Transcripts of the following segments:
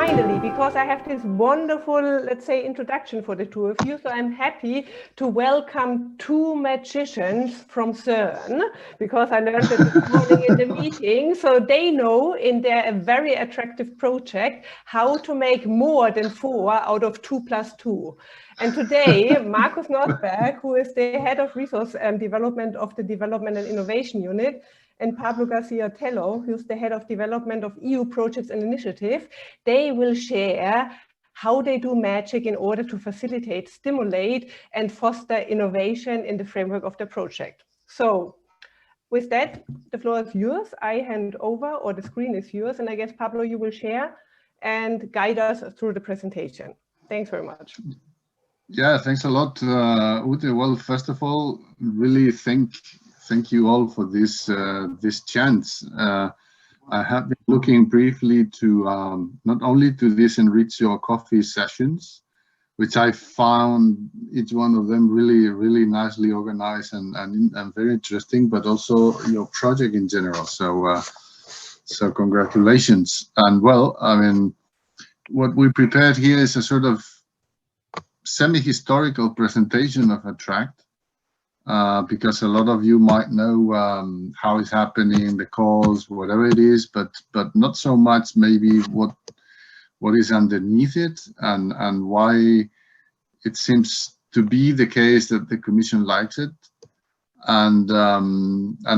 finally, because I have this wonderful, let's say, introduction for the two of you, so I'm happy to welcome two magicians from CERN, because I learned that this morning in the meeting, so they know in their very attractive project how to make more than 4 out of 2 + 2. And today, Markus Nordberg, who is the head of resource development of the Development and Innovation Unit, and Pablo Garcia Tello, who's the head of development of EU projects and initiative, they will share how they do magic in order to facilitate, stimulate, and foster innovation in the framework of the project. So with that, the floor is yours. I hand over, or the screen is yours, and I guess, Pablo, you will share and guide us through the presentation. Thanks very much. Yeah, thanks a lot, Ute. Well, first of all, really thank you all for this this chance. I have been looking briefly to not only to this Enrich Your Coffee sessions, which I found each one of them really nicely organized and very interesting, but also your project in general. So so congratulations. And well, I mean, what we prepared here is a sort of semi-historical presentation of Attract, because a lot of you might know how it's happening, the calls, whatever it is, but not so much maybe what is underneath it and why it seems to be the case that the Commission likes it, and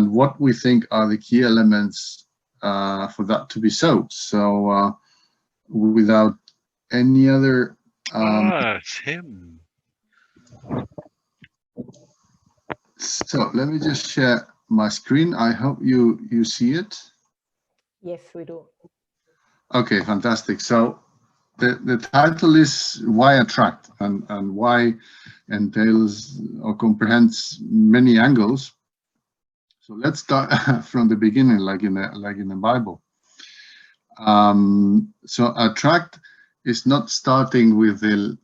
what we think are the key elements for that to be so. So without any other it's him. So let me just share my screen. I hope you see it. Yes, we do. Okay, fantastic. So the title is Why Attract, and why entails or comprehends many angles. So let's start from the beginning, like in the Bible. So Attract is not starting with the,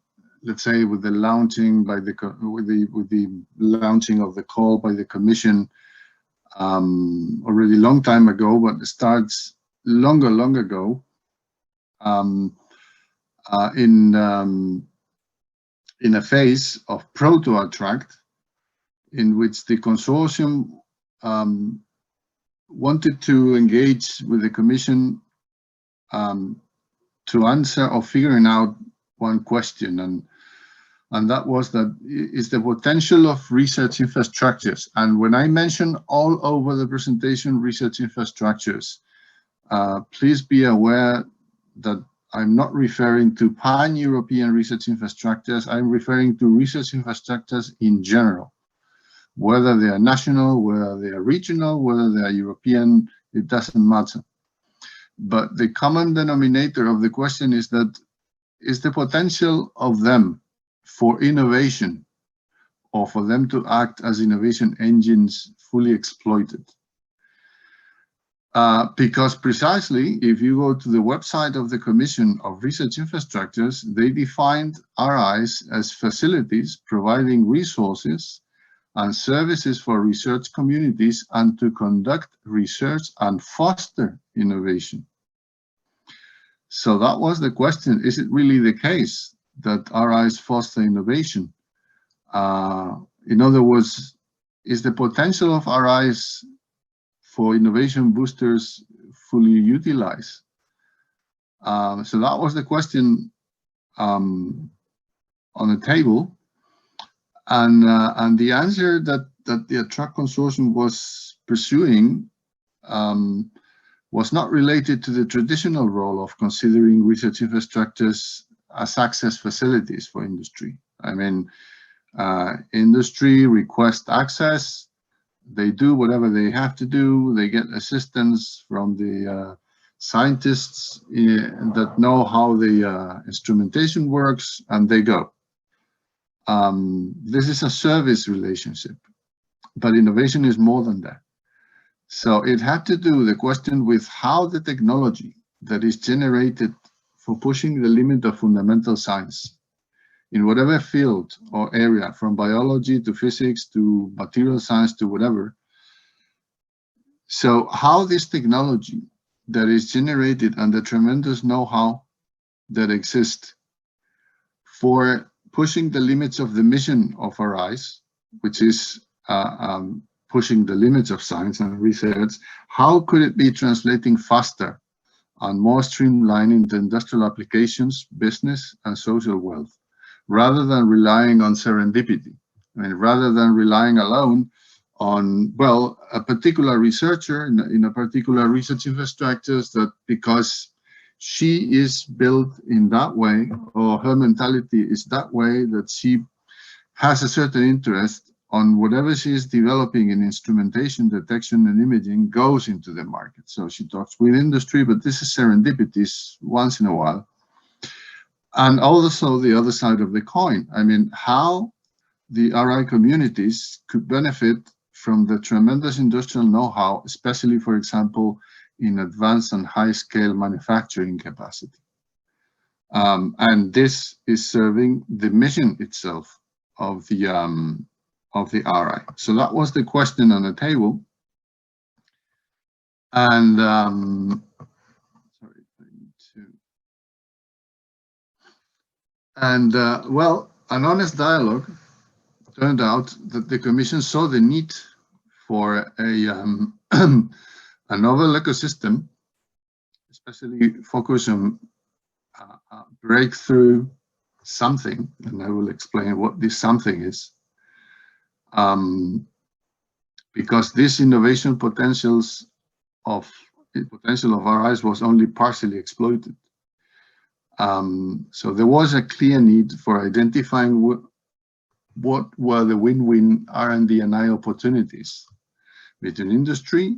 let's say, with the launching by the with the launching of the call by the Commission already long time ago, but it starts long ago in a phase of proto-Attract, in which the consortium wanted to engage with the Commission to answer or figuring out one question, and that was that is the potential of research infrastructures. And when I mention all over the presentation research infrastructures, please be aware that I'm not referring to pan-European research infrastructures. I'm referring to research infrastructures in general, whether they are national, whether they are regional, whether they are European, it doesn't matter. But the common denominator of the question is that is the potential of them for innovation, or for them to act as innovation engines, fully exploited. Because precisely, if you go to the website of the Commission of Research Infrastructures, they defined RIs as facilities providing resources and services for research communities and to conduct research and foster innovation. So that was the question. Is it really the case that RIs foster innovation? In other words, is the potential of RIs for innovation boosters fully utilized? So that was the question on the table. And the answer that the Attract consortium was pursuing was not related to the traditional role of considering research infrastructures as access facilities for industry. I mean, industry requests access, they do whatever they have to do, they get assistance from the scientists that know how the instrumentation works, and they go. This is a service relationship, but innovation is more than that. So it had to do the question with how the technology that is generated for pushing the limit of fundamental science in whatever field or area, from biology to physics to material science to whatever. So how this technology that is generated under tremendous know-how that exist for pushing the limits of the mission of RIs, which is pushing the limits of science and research, how could it be translating faster and more streamlining the industrial applications, business, and social wealth, rather than relying on serendipity? I mean, rather than relying alone on, well, a particular researcher in a particular research infrastructures that because she is built in that way, or her mentality is that way, that she has a certain interest on whatever she is developing in instrumentation, detection, and imaging goes into the market. So she talks with industry, but this is serendipities once in a while. And also the other side of the coin. I mean, how the RI communities could benefit from the tremendous industrial know-how, especially, for example, in advanced and high-scale manufacturing capacity. And this is serving the mission itself of the RI. So that was the question on the table. And sorry, I need to. And well, an honest dialogue turned out that the Commission saw the need for a novel ecosystem, especially focus on breakthrough something, and I will explain what this something is, because this innovation potential of RIs was only partially exploited. So there was a clear need for identifying what were the win-win R&D and I opportunities between industry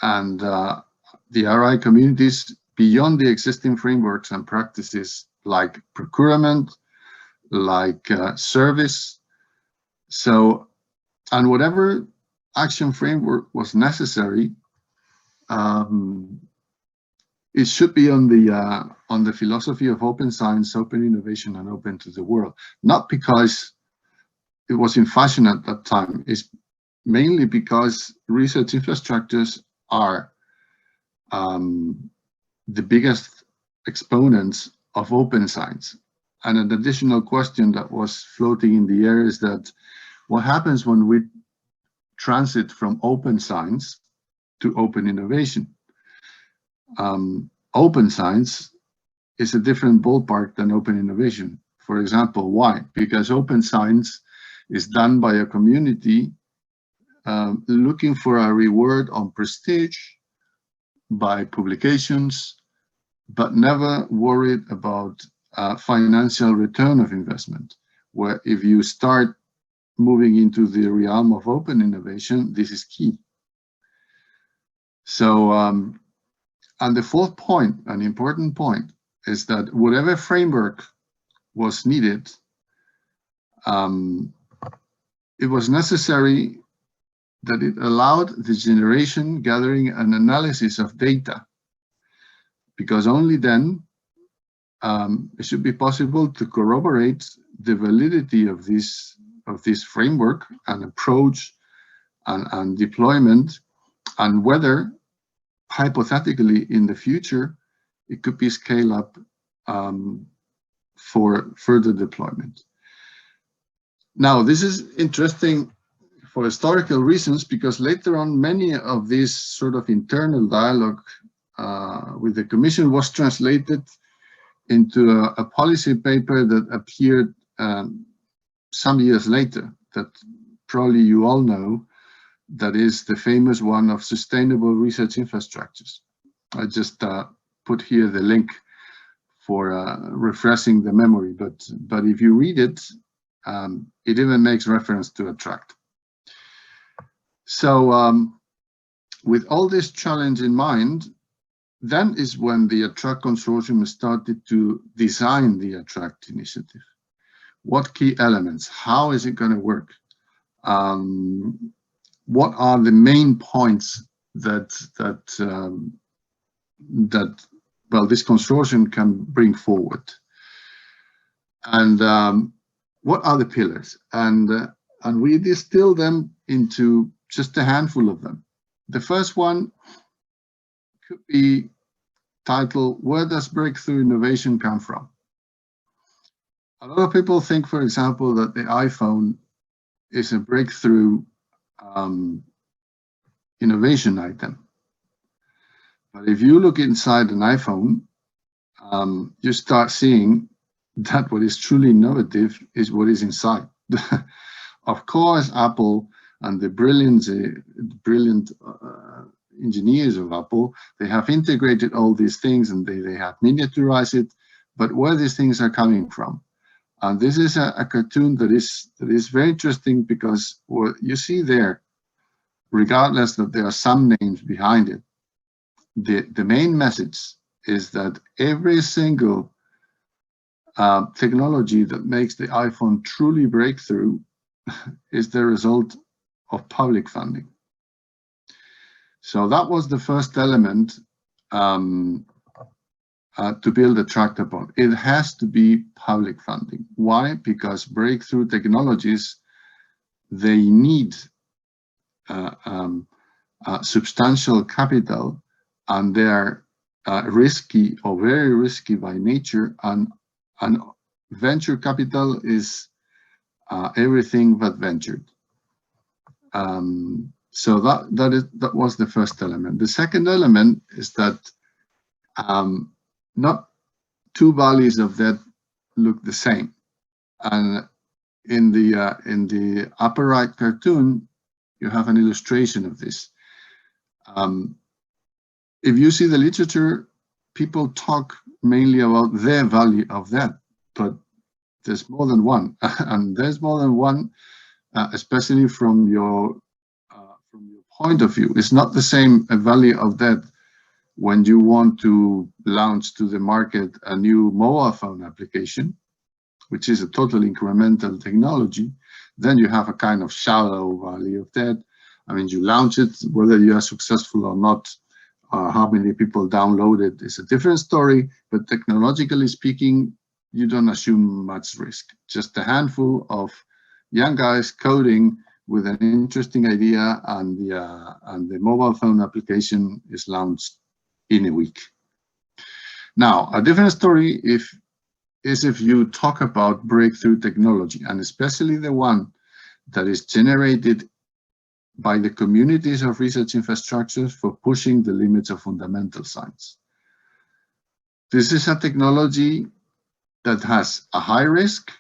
and the RI communities beyond the existing frameworks and practices like procurement, like service. So, and whatever action framework was necessary, it should be on the philosophy of open science, open innovation, and open to the world. Not because it was in fashion at that time, it's mainly because research infrastructures are the biggest exponents of open science. And an additional question that was floating in the air is that what happens when we transit from open science to open innovation? Open science is a different ballpark than open innovation. For example, why? Because open science is done by a community looking for a reward on prestige, by publications, but never worried about financial return of investment, where if you start moving into the realm of open innovation, this is key. So, and the fourth point, an important point, is that whatever framework was needed, it was necessary that it allowed the generation, gathering, and analysis of data, because only then it should be possible to corroborate the validity of this framework and approach and deployment, and whether hypothetically in the future it could be scaled up for further deployment. Now, this is interesting for historical reasons, because later on many of these sort of internal dialogue with the Commission was translated into a policy paper that appeared some years later, that probably you all know, that is the famous one of sustainable research infrastructures. I just put here the link for refreshing the memory, but if you read it, it even makes reference to ATTRACT. So with all this challenge in mind, then is when the ATTRACT consortium started to design the ATTRACT initiative. What key elements? How is it going to work? What are the main points that well, this consortium can bring forward? And what are the pillars? And we distill them into just a handful of them. The first one could be titled, Where Does Breakthrough Innovation Come From? A lot of people think, for example, that the iPhone is a breakthrough innovation item. But if you look inside an iPhone, you start seeing that what is truly innovative is what is inside. Of course, Apple and the brilliant engineers of Apple, they have integrated all these things and they have miniaturized it, but where these things are coming from. And this is a cartoon that is very interesting, because what you see there, regardless that there are some names behind it, the main message is that every single technology that makes the iPhone truly breakthrough is the result of public funding. So that was the first element to build a tract upon. It has to be public funding. Why? Because breakthrough technologies, they need substantial capital, and they're risky or very risky by nature, and venture capital is everything but ventured. So that was the first element. The second element is that not two valleys of debt look the same. And in the upper right cartoon, you have an illustration of this. If you see the literature, people talk mainly about their value of that, but there's more than one, and there's more than one, especially from your point of view. It's not the same value of that when you want to launch to the market a new mobile phone application, which is a total incremental technology. Then you have a kind of shallow value of that. I mean, you launch it, whether you are successful or not, how many people download it is a different story, but technologically speaking, you don't assume much risk. Just a handful of young guys coding with an interesting idea, and the mobile phone application is launched in a week. Now, a different story is if you talk about breakthrough technology, and especially the one that is generated by the communities of research infrastructures for pushing the limits of fundamental science. This is a technology that has a high risk,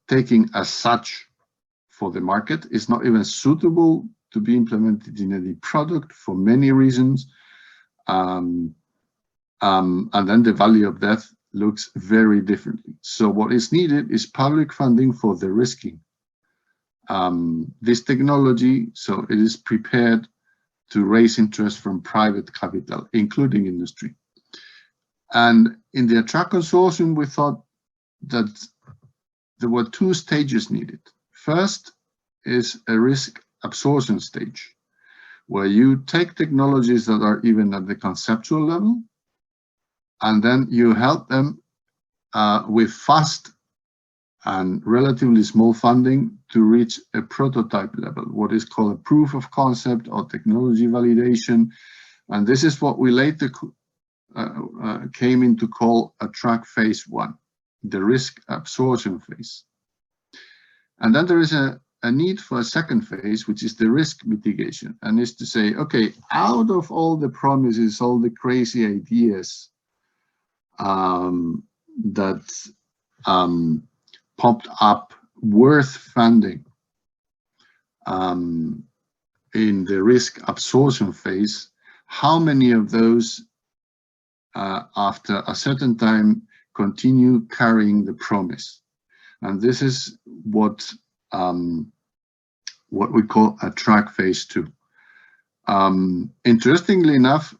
taking as such for the market. It's not even suitable to be implemented in any product for many reasons. And then the value of that looks very differently. So what is needed is public funding for the risking. This technology, so it is prepared to raise interest from private capital, including industry. And in the Attract consortium, we thought that there were two stages needed. First is a risk absorption stage, where you take technologies that are even at the conceptual level, and then you help them with fast and relatively small funding to reach a prototype level, what is called a proof of concept or technology validation. And this is what we later came in to call Attract phase 1, the risk absorption phase. And then there is a need for a second phase, which is the risk mitigation, and is to say, okay, out of all the promises, all the crazy ideas that popped up worth funding in the risk absorption phase, how many of those after a certain time continue carrying the promise? And this is what we call Attract phase 2. Interestingly enough,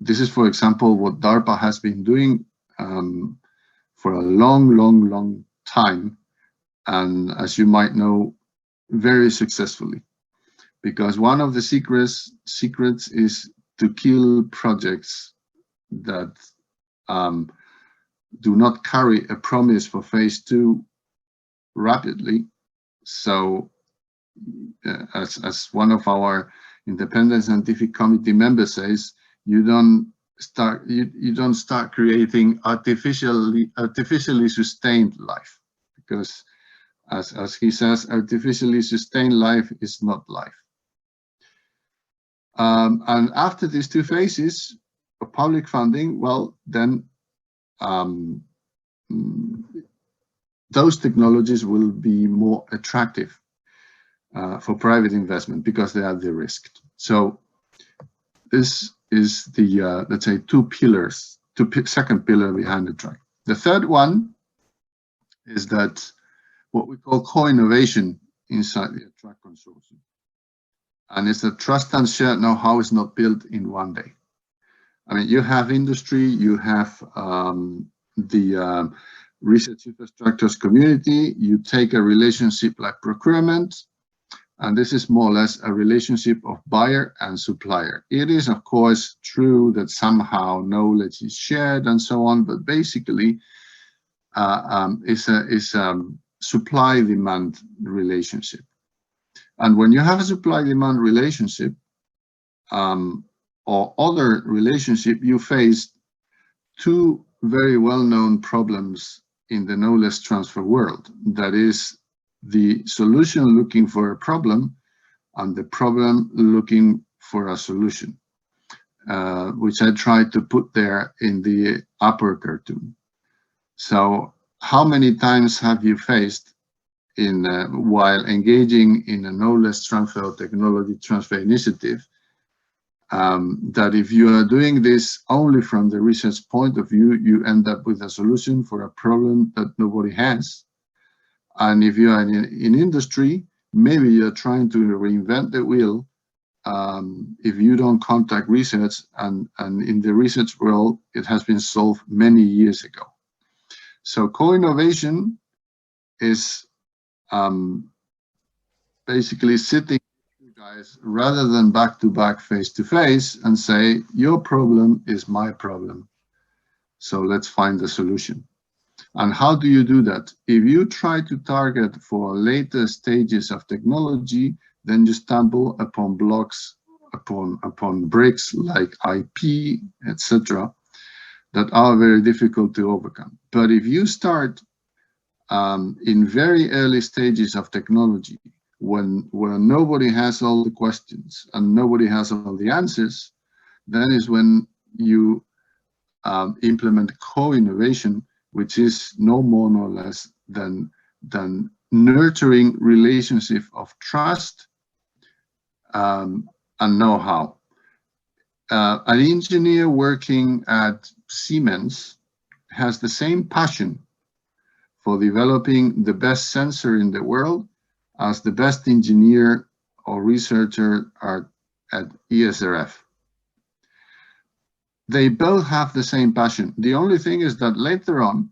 this is, for example, what DARPA has been doing for a long time, and as you might know, very successfully, because one of the secrets is to kill projects that do not carry a promise for phase 2 rapidly. So as one of our independent scientific committee members says, you don't you don't start creating artificially sustained life, because as he says, artificially sustained life is not life. And after these two phases of public funding, well, then those technologies will be more attractive for private investment because they are de-risked. So this is the, let's say, second pillar behind the track. The third one is that what we call co-innovation inside the track consortium. And it's that trust and shared know-how is not built in one day. I mean, you have industry, you have the research infrastructures community, you take a relationship like procurement, and this is more or less a relationship of buyer and supplier. It is, of course, true that somehow knowledge is shared and so on, but basically it's a supply-demand relationship. And when you have a supply-demand relationship or other relationship, you face two very well-known problems in the knowledge transfer world. That is the solution looking for a problem and the problem looking for a solution, which I tried to put there in the upper cartoon. So how many times have you faced while engaging in a knowledge transfer or technology transfer initiative, that if you are doing this only from the research point of view, you end up with a solution for a problem that nobody has. And if you are in industry, maybe you're trying to reinvent the wheel if you don't contact research, and in the research world, it has been solved many years ago. So co-innovation is basically sitting with you guys rather than back-to-back, face-to-face, and say, your problem is my problem. So let's find a solution. And how do you do that? If you try to target for later stages of technology, then you stumble upon blocks, upon bricks like IP, etc., that are very difficult to overcome. But if you start in very early stages of technology, where nobody has all the questions and nobody has all the answers, then is when you implement co-innovation, which is no more nor less than nurturing relationship of trust and know-how. An engineer working at Siemens has the same passion for developing the best sensor in the world as the best engineer or researcher at ESRF. They both have the same passion. The only thing is that later on,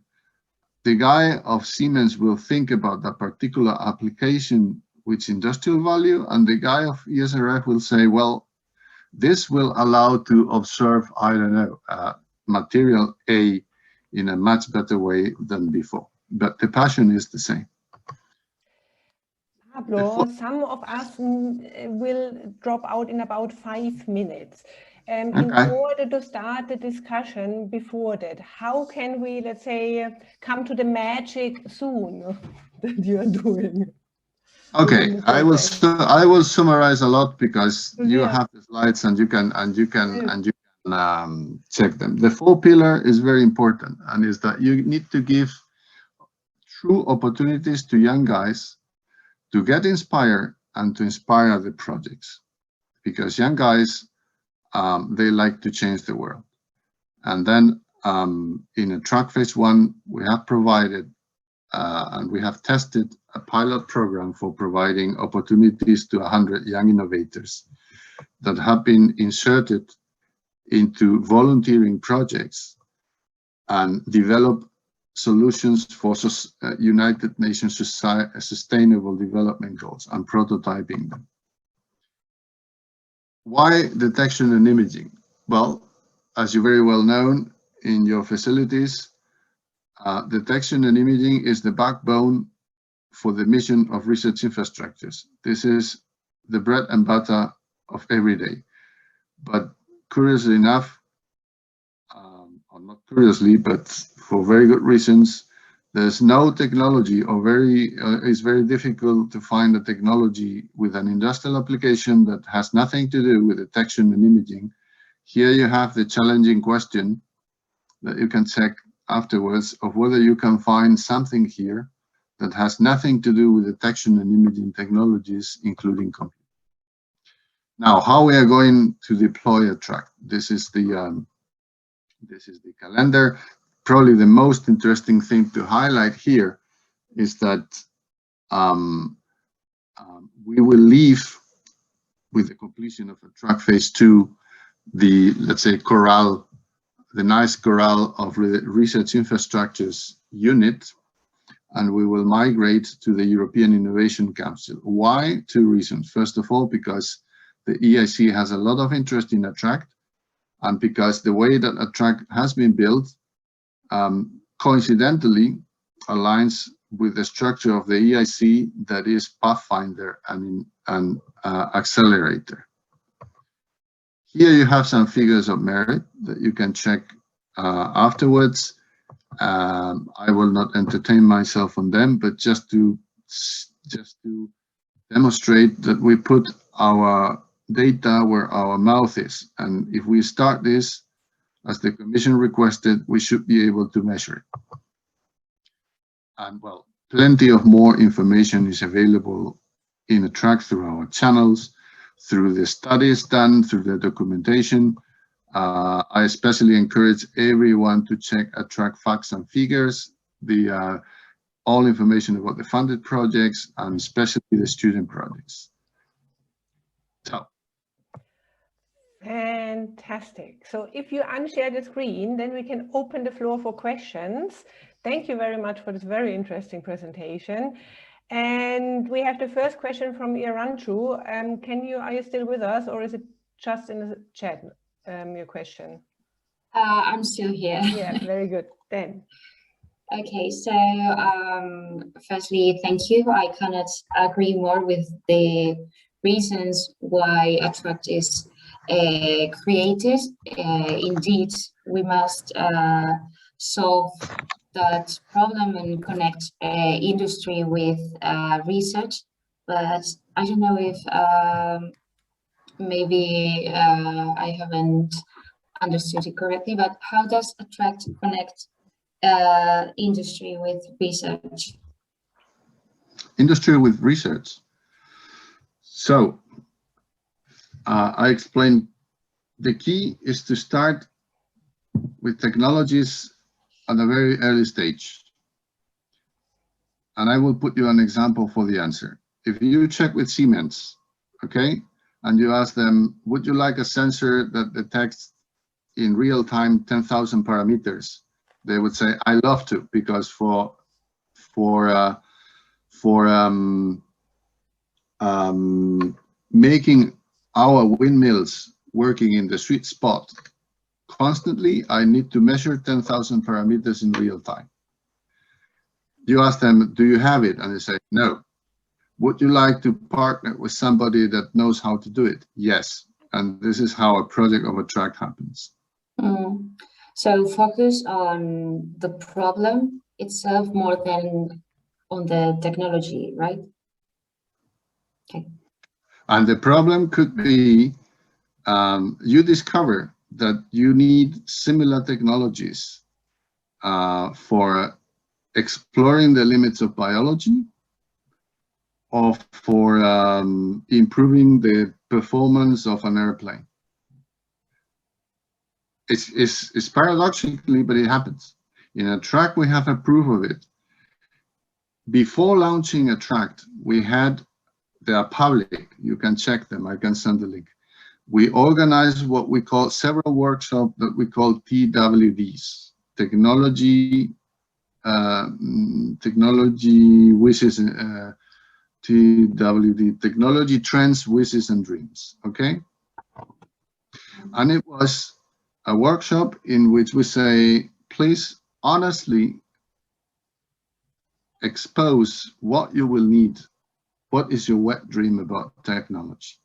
the guy of Siemens will think about that particular application with industrial value, and the guy of ESRF will say, well, this will allow to observe, I don't know, material A in a much better way than before. But the passion is the same. Pablo, some of us will drop out in about 5 minutes. In order to start the discussion before that, how can we, let's say, come to the magic soon that you are doing? Okay, I will summarize a lot because you have the slides and you can check them. The 4 pillar is very important, and is that you need to give true opportunities to young guys to get inspired and to inspire the projects, because young guys, they like to change the world. And then in a track phase 1, we have provided and we have tested a pilot program for providing opportunities to 100 young innovators that have been inserted into volunteering projects and develop solutions for United Nations Sustainable Development Goals and prototyping them. Why detection and imaging? Well, as you very well know in your facilities, detection and imaging is the backbone for the mission of research infrastructures. This is the bread and butter of every day. But curiously enough, not curiously, but for very good reasons, there's no technology, or it's very difficult to find a technology with an industrial application that has nothing to do with detection and imaging. Here you have the challenging question that you can check afterwards of whether you can find something here that has nothing to do with detection and imaging technologies, including computing. Now, how we are going to deploy a track? This is the calendar. Probably the most interesting thing to highlight here is that we will leave with the completion of a track phase 2, the, let's say, corral, the nice corral of research infrastructures unit, and we will migrate to the European Innovation Council. Why? 2 reasons. First of all, because the EIC has a lot of interest in ATTRACT, and because the way that ATTRACT has been built coincidentally aligns with the structure of the EIC, that is Pathfinder and Accelerator. Here you have some figures of merit that you can check afterwards. I will not entertain myself on them, but just to demonstrate that we put our data where our mouth is, and if we start this as the Commission requested, we should be able to measure it. And well, plenty of more information is available in ATTRACT through our channels, through the studies done, through the documentation. I especially encourage everyone to check ATTRACT facts and figures, all information about the funded projects, and especially the student projects. So. Fantastic. So if you unshare the screen, then we can open the floor for questions. Thank you very much for this very interesting presentation. And we have the first question from Iranchu. Are you still with us, or is it just in the chat, your question? I'm still here. Yeah, very good. Then. Okay, so firstly, thank you. I cannot agree more with the reasons why ATTRACT is created. Indeed, we must solve that problem and connect industry with research. But I don't know if maybe I haven't understood it correctly, but how does ATTRACT connect industry with research? Industry with research. So I explained the key is to start with technologies at a very early stage. And I will put you an example for the answer. If you check with Siemens, okay, and you ask them, would you like a sensor that detects in real time 10,000 parameters? They would say, I love to, because for making our windmills working in the sweet spot constantly, I need to measure 10,000 parameters in real time. You ask them, do you have it? And they say, no. Would you like to partner with somebody that knows how to do it? Yes. And this is how a project of ATTRACT happens. So focus on the problem itself more than on the technology, right? Okay. And the problem could be you discover that you need similar technologies for exploring the limits of biology, or for improving the performance of an airplane. It's paradoxically, but it happens. In ATTRACT, we have a proof of it. Before launching ATTRACT, we had, they are public, you can check them, I can send the link. We organized what we call several workshops that we call TWDs, technology wishes, TWD, technology trends, wishes and dreams, okay? And it was a workshop in which we say, please honestly expose what you will need. What is your wet dream about technology?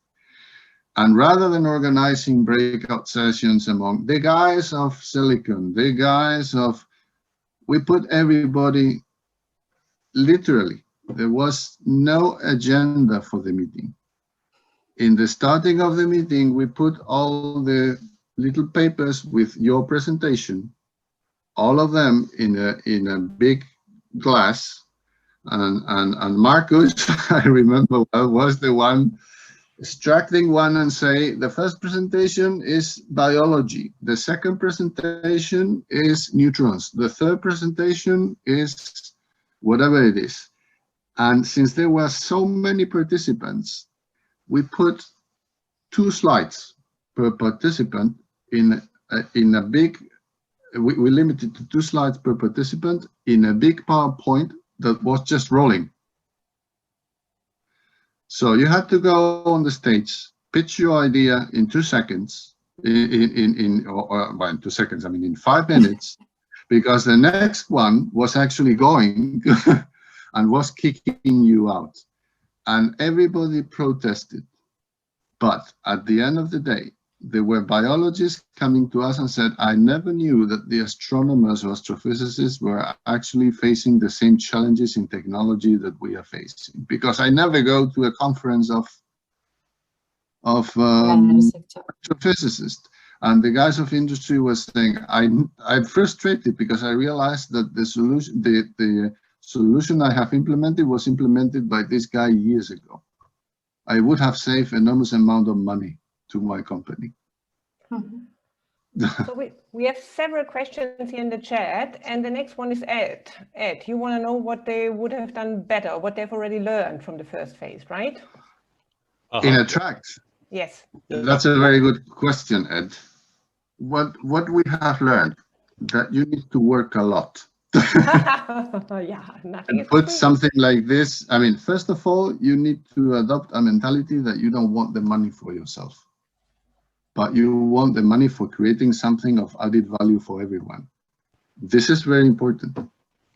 And rather than organizing breakout sessions among the guys of Silicon, the guys of, we put everybody, literally, there was no agenda for the meeting. In the starting of the meeting, we put all the little papers with your presentation, all of them in a big glass, and Markus, I remember well, was the one extracting one and say, the first presentation is biology, the second presentation is neutrons, the third presentation is whatever it is. And since there were so many participants, we put 2 slides per participant in a big, we limited to 2 slides per participant in a big PowerPoint that was just rolling. So you had to go on the stage, pitch your idea in 2 seconds, well, in 2 seconds, I mean in 5 minutes, because the next one was actually going and was kicking you out. And everybody protested. But at the end of the day, there were biologists coming to us and said, I never knew that the astronomers or astrophysicists were actually facing the same challenges in technology that we are facing. Because I never go to a conference of astrophysicists. And the guys of industry were saying, I'm frustrated because I realized that the solution I have implemented was implemented by this guy years ago. I would have saved enormous amount of money to my company. So we have several questions here in the chat, and the next one is Ed. Ed, you want to know what they would have done better, what they've already learned from the first phase, right? In a tract? Yes. That's a very good question, Ed. What we have learned, that you need to work a lot. Yeah, nothing is put something like this. I mean, first of all, you need to adopt a mentality that you don't want the money for yourself, but you want the money for creating something of added value for everyone. This is very important.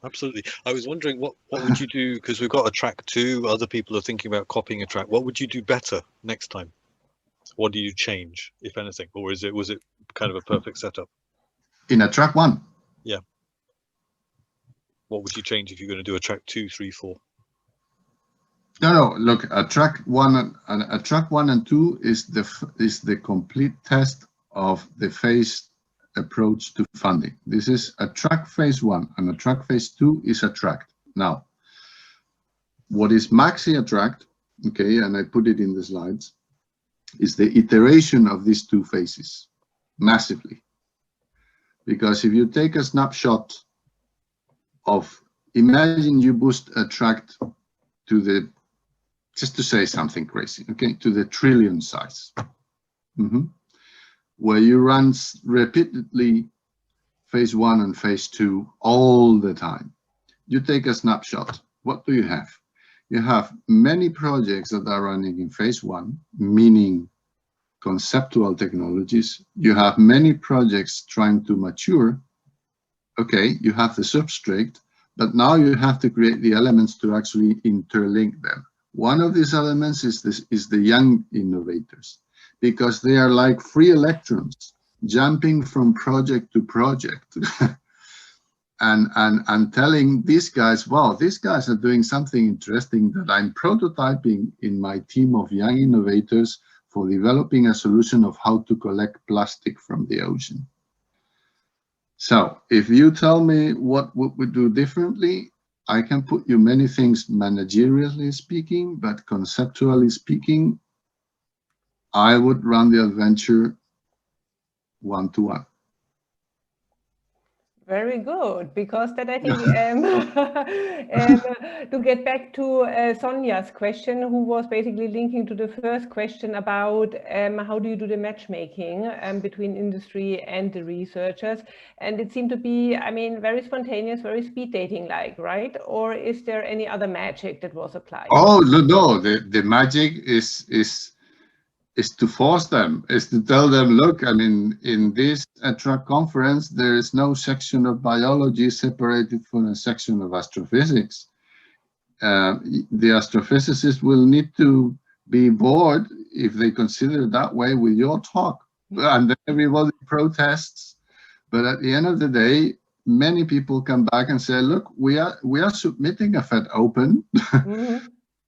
Absolutely. I was wondering, what would you do, because we've got a track 2, other people are thinking about copying a track. What would you do better next time? What do you change, if anything, or was it kind of a perfect setup? In a track 1? Yeah. What would you change if you're going to do a track 2, 3, 4? No. Look, a track 1 and 2 is the complete test of the phase approach to funding. This is a track phase 1, and a track phase 2 is a tract. Now, what is maxi attract? Okay, and I put it in the slides. Is the iteration of these 2 phases massively, because if you take a snapshot of, imagine you boost a tract to the, just to say something crazy, okay, to the trillion size, where you run repeatedly phase 1 and phase 2 all the time. You take a snapshot, what do you have? You have many projects that are running in phase 1, meaning conceptual technologies. You have many projects trying to mature. Okay, you have the substrate, but now you have to create the elements to actually interlink them. One of these elements is the young innovators, because they are like free electrons jumping from project to project and telling these guys, wow, these guys are doing something interesting that I'm prototyping in my team of young innovators for developing a solution of how to collect plastic from the ocean. So if you tell me what would we do differently, I can put you many things managerially speaking, but conceptually speaking, I would run the adventure 1-to-1. Very good, because that I think to get back to Sonia's question, who was basically linking to the first question about how do you do the matchmaking between industry and the researchers, and it seemed to be, I mean, very spontaneous, very speed dating like, right? Or is there any other magic that was applied? Oh no, the magic is to force them, is to tell them, look, I mean, in this track conference, there is no section of biology separated from a section of astrophysics. The astrophysicists will need to be bored if they consider it that way with your talk, and then everybody protests. But at the end of the day, many people come back and say, look, we are submitting a FET open,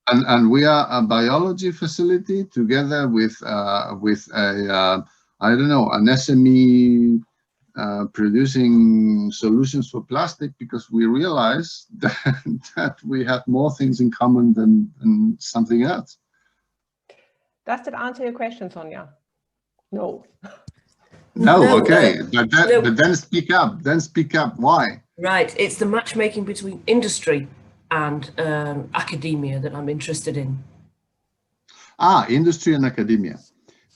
and we are a biology facility together with a I don't know, an SME producing solutions for plastic, because we realize that we have more things in common than something else. Does that answer your question, Sonia? No. No, okay, but then speak up. Then speak up. Why? Right, it's the matchmaking between industry and academia that I'm interested in. Industry and academia.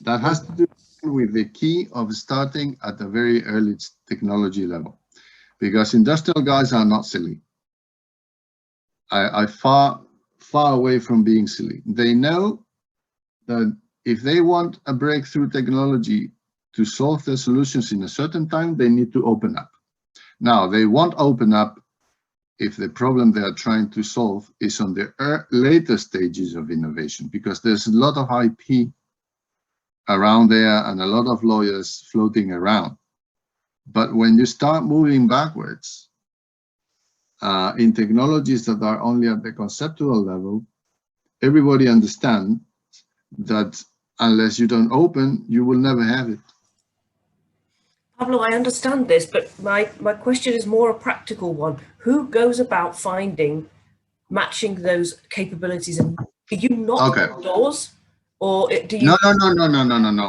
That has to do with the key of starting at a very early technology level, because industrial guys are not silly. I far away from being silly. They know that if they want a breakthrough technology to solve their solutions in a certain time, they need to open up. Now, they won't open up if the problem they are trying to solve is on the later stages of innovation, because there's a lot of IP around there and a lot of lawyers floating around. But when you start moving backwards in technologies that are only at the conceptual level, everybody understands that unless you don't open, you will never have it. Pablo, I understand this, but my question is more a practical one. Who goes about matching those capabilities, and do you knock on doors, or do you? No.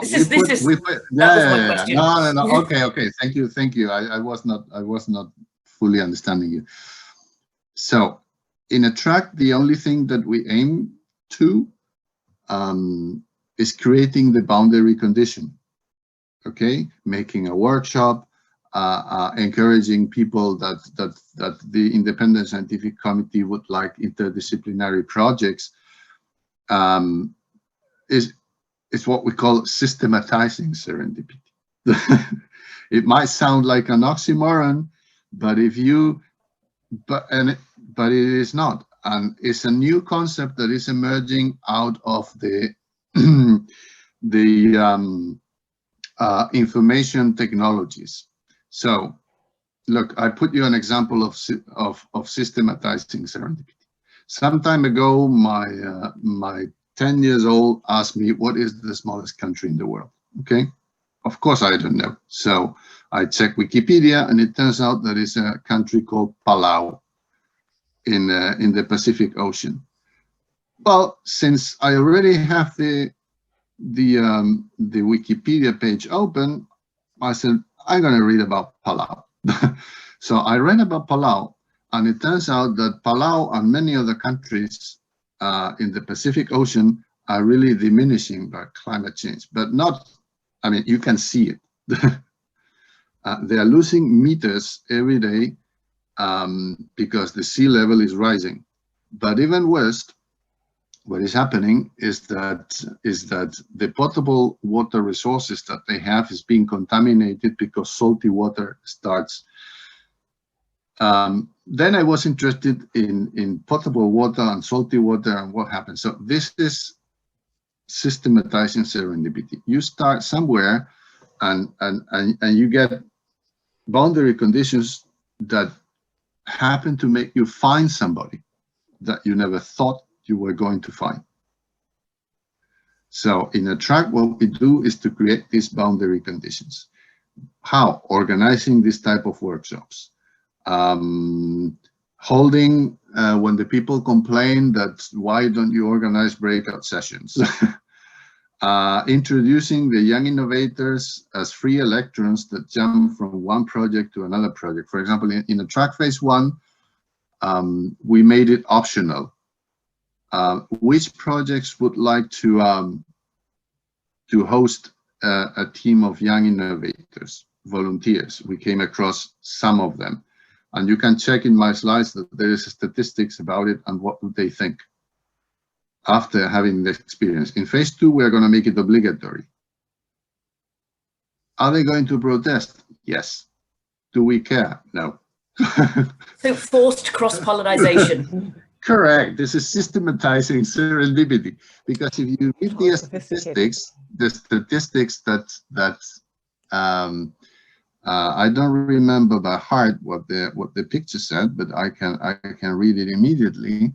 This is my question. No. Okay. Thank you. I was not fully understanding you. So, in a track, the only thing that we aim to is creating the boundary condition. Okay, making a workshop, encouraging people that the Independent Scientific Committee would like interdisciplinary projects, is what we call systematizing serendipity. It might sound like an oxymoron, but it is not, and it's a new concept that is emerging out of the information technologies. So, look, I put you an example of systematizing serendipity. Some time ago, my 10 years old asked me, what is the smallest country in the world? Okay, of course I don't know. So I checked Wikipedia, and it turns out that it's a country called Palau in the Pacific Ocean. Well, since I already have the Wikipedia page open, I said, I'm going to read about Palau. So I read about Palau, and it turns out that Palau and many other countries in the Pacific Ocean are really diminishing by climate change, but not, I mean, you can see it. They are losing meters every day because the sea level is rising. But even worse, what is happening is that the potable water resources that they have is being contaminated because salty water starts. Then I was interested in potable water and salty water and what happens. So this is systematizing serendipity. You start somewhere and you get boundary conditions that happen to make you find somebody that you never thought you were going to find. So in a track, what we do is to create these boundary conditions. How? Organizing this type of workshops. Holding when the people complain that why don't you organize breakout sessions? Introducing the young innovators as free electrons that jump from one project to another project. For example, in a track phase 1, we made it optional. Which projects would like to host a team of young innovators, volunteers? We came across some of them. And you can check in my slides that there is statistics about it and what do they think after having the experience. In phase 2, we are going to make it obligatory. Are they going to protest? Yes. Do we care? No. So forced cross-pollination. Correct. This is systematizing serendipity, because if you read the statistics that I don't remember by heart what the picture said, but I can read it immediately.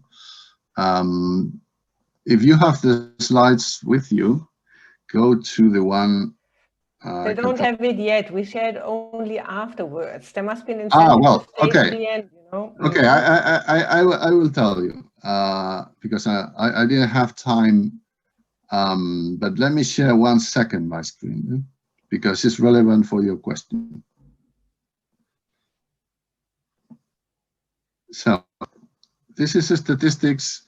If you have the slides with you, go to the one. They don't have it yet. We shared only afterwards. There must be an incentive well, to stay okay. to the end, you know. Okay, I will tell you because I didn't have time. But let me share 1 second my screen because it's relevant for your question. So this is the statistics.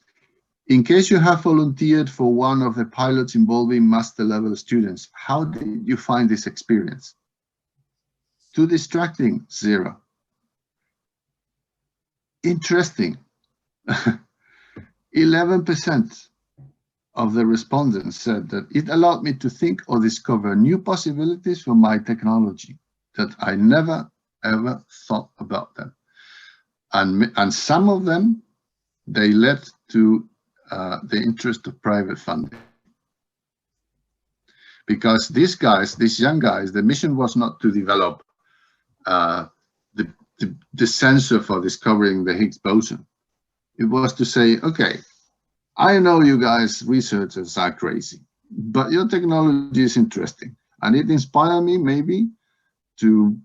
In case you have volunteered for one of the pilots involving master level students, how did you find this experience? Too distracting? 0. Interesting? 11% of the respondents said that it allowed me to think or discover new possibilities for my technology that I never ever thought about them. And some of them, they led to the interest of private funding. Because these young guys, the mission was not to develop the sensor for discovering the Higgs boson. It was to say, okay, I know you guys researchers are crazy, but your technology is interesting. And it inspired me maybe to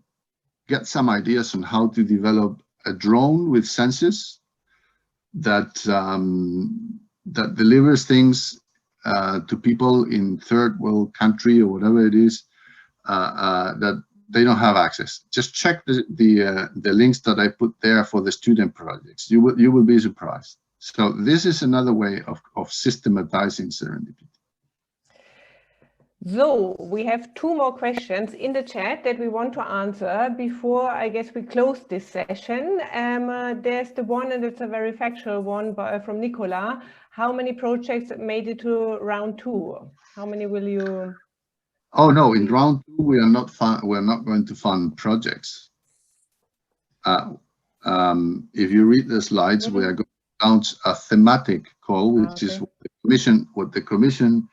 get some ideas on how to develop a drone with sensors that that delivers things to people in third world country or whatever it is that they don't have access. Just check the links that I put there for the student projects. You will be surprised. So this is another way of systematizing serendipity. So we have 2 more questions in the chat that we want to answer before I guess we close this session. There's the one, and it's a very factual one from Nicola. How many projects made it to round 2? How many will you? Oh no, in round 2 we are not going to fund projects. If you read the slides, we are going to launch a thematic call, which is what the commission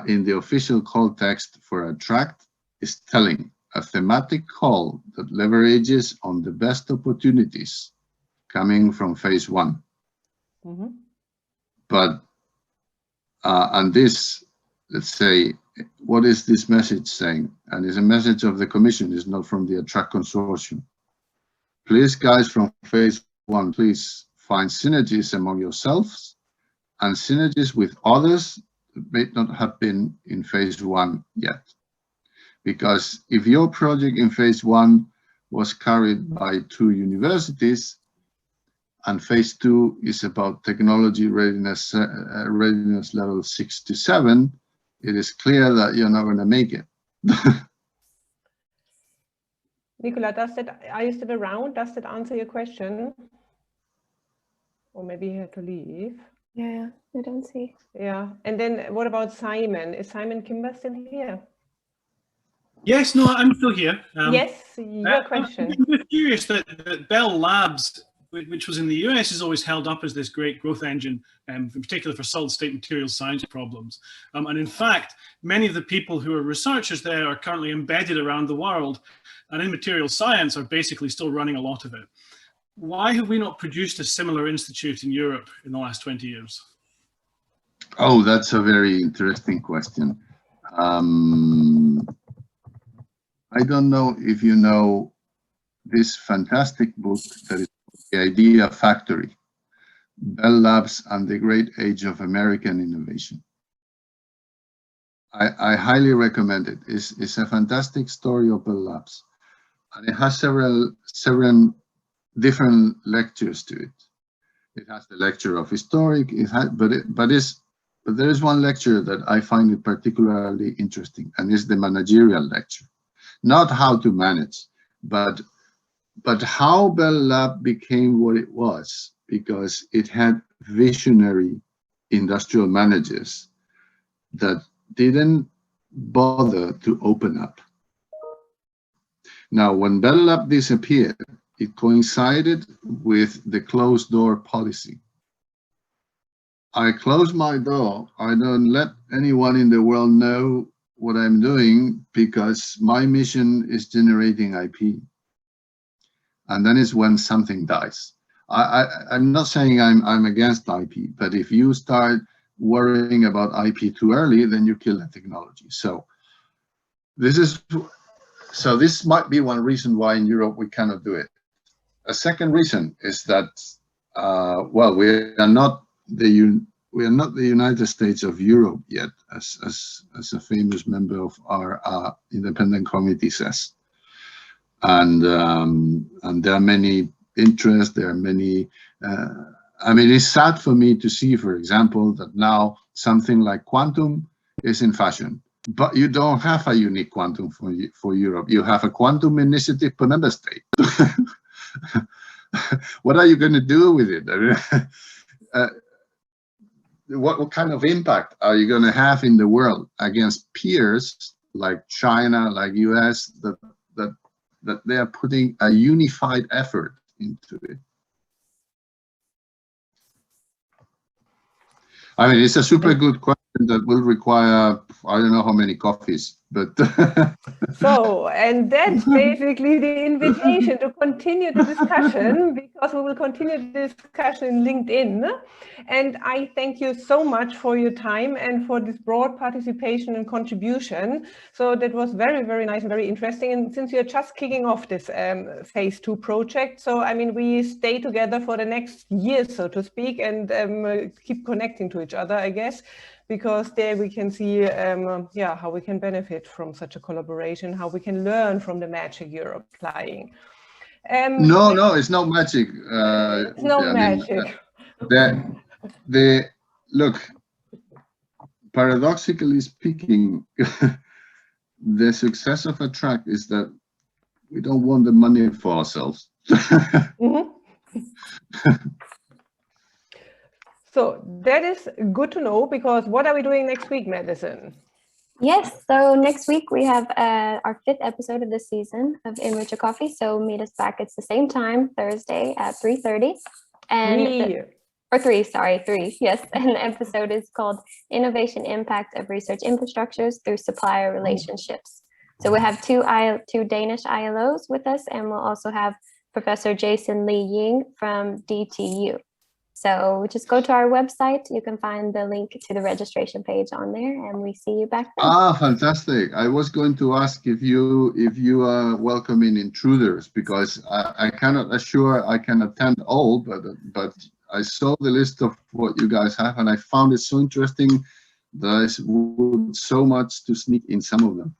in the official call text for Attract is telling. A thematic call that leverages on the best opportunities coming from phase 1. Mm-hmm. But and this, let's say, what is this message saying? And it's a message of the commission, it's not from the Attract consortium. Please, guys, from phase 1, please find synergies among yourselves and synergies with others that may not have been in phase 1 yet. Because if your project in phase 1 was carried by 2 universities, and phase 2 is about technology readiness, readiness level 6 to 7, it is clear that you're not going to make it. Nicola, are you still around? Does that answer your question? Or maybe you had to leave. Yeah, I don't see. Yeah, and then what about Simon? Is Simon Kimber still here? Yes, no, I'm still here. Yes, your question. I'm just curious that Bell Labs, which was in the US, is always held up as this great growth engine, in particular for solid-state materials science problems. And in fact, many of the people who are researchers there are currently embedded around the world, and in materials science are basically still running a lot of it. Why have we not produced a similar institute in Europe in the last 20 years? Oh, that's a very interesting question. I don't know if you know this fantastic book that is The Idea Factory, Bell Labs and the Great Age of American Innovation. I highly recommend it. It's a fantastic story of Bell Labs, and it has several different lectures to it. It has the lecture of historic, but there is one lecture that I find it particularly interesting, and it's the managerial lecture. Not how to manage, but how Bell Lab became what it was, because it had visionary industrial managers that didn't bother to open up. Now, when Bell Lab disappeared, it coincided with the closed door policy. I close my door. I don't let anyone in the world know what I'm doing because my mission is generating IP. And then is when something dies. I'm not saying I'm against IP, but if you start worrying about IP too early, then you kill the technology. So this might be one reason why in Europe we cannot do it. A second reason is that well, we are not the United States of Europe yet, as a famous member of our independent committee says. And there are many interests, there are many, I mean, it's sad for me to see, for example, that now something like quantum is in fashion, but you don't have a unique quantum for Europe. You have a quantum initiative per member state. What are you going to do with it? I mean, what kind of impact are you going to have in the world against peers like China, like US, that they are putting a unified effort into it? I mean, it's a super good question that will require, I don't know how many coffees, but... So, and that's basically the invitation to continue the discussion, because we will continue the discussion in LinkedIn. And I thank you so much for your time and for this broad participation and contribution. So that was very, very nice and very interesting. And since you're just kicking off this phase 2 project, so I mean, we stay together for the next year, so to speak, and keep connecting to each other, I guess, because there we can see yeah, how we can benefit from such a collaboration, how we can learn from the magic you're applying. No, it's not magic. It's no magic. Look, paradoxically speaking, the success of a track is that we don't want the money for ourselves. Mm-hmm. So that is good to know, because what are we doing next week, Madison? Yes, so next week we have our 5th episode of this season of Enrich a Coffee. So meet us back at the same time, Thursday at 3:30. And 3, yes. And the episode is called Innovation Impact of Research Infrastructures Through Supplier Relationships. So we have two Danish ILOs with us, and we'll also have Professor Jason Lee Ying from DTU. So just go to our website. You can find the link to the registration page on there, and we see you back then. Ah, fantastic. I was going to ask if you are welcoming intruders, because I cannot assure I can attend all, but I saw the list of what you guys have, and I found it so interesting that I would so much to sneak in some of them.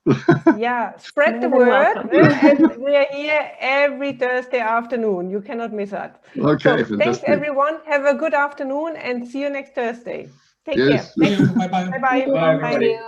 Yeah, spread the word. And we are here every Thursday afternoon. You cannot miss that. Okay, so thanks everyone. Have a good afternoon and see you next Thursday. Take care. Bye-bye. Bye-bye. Bye, everybody.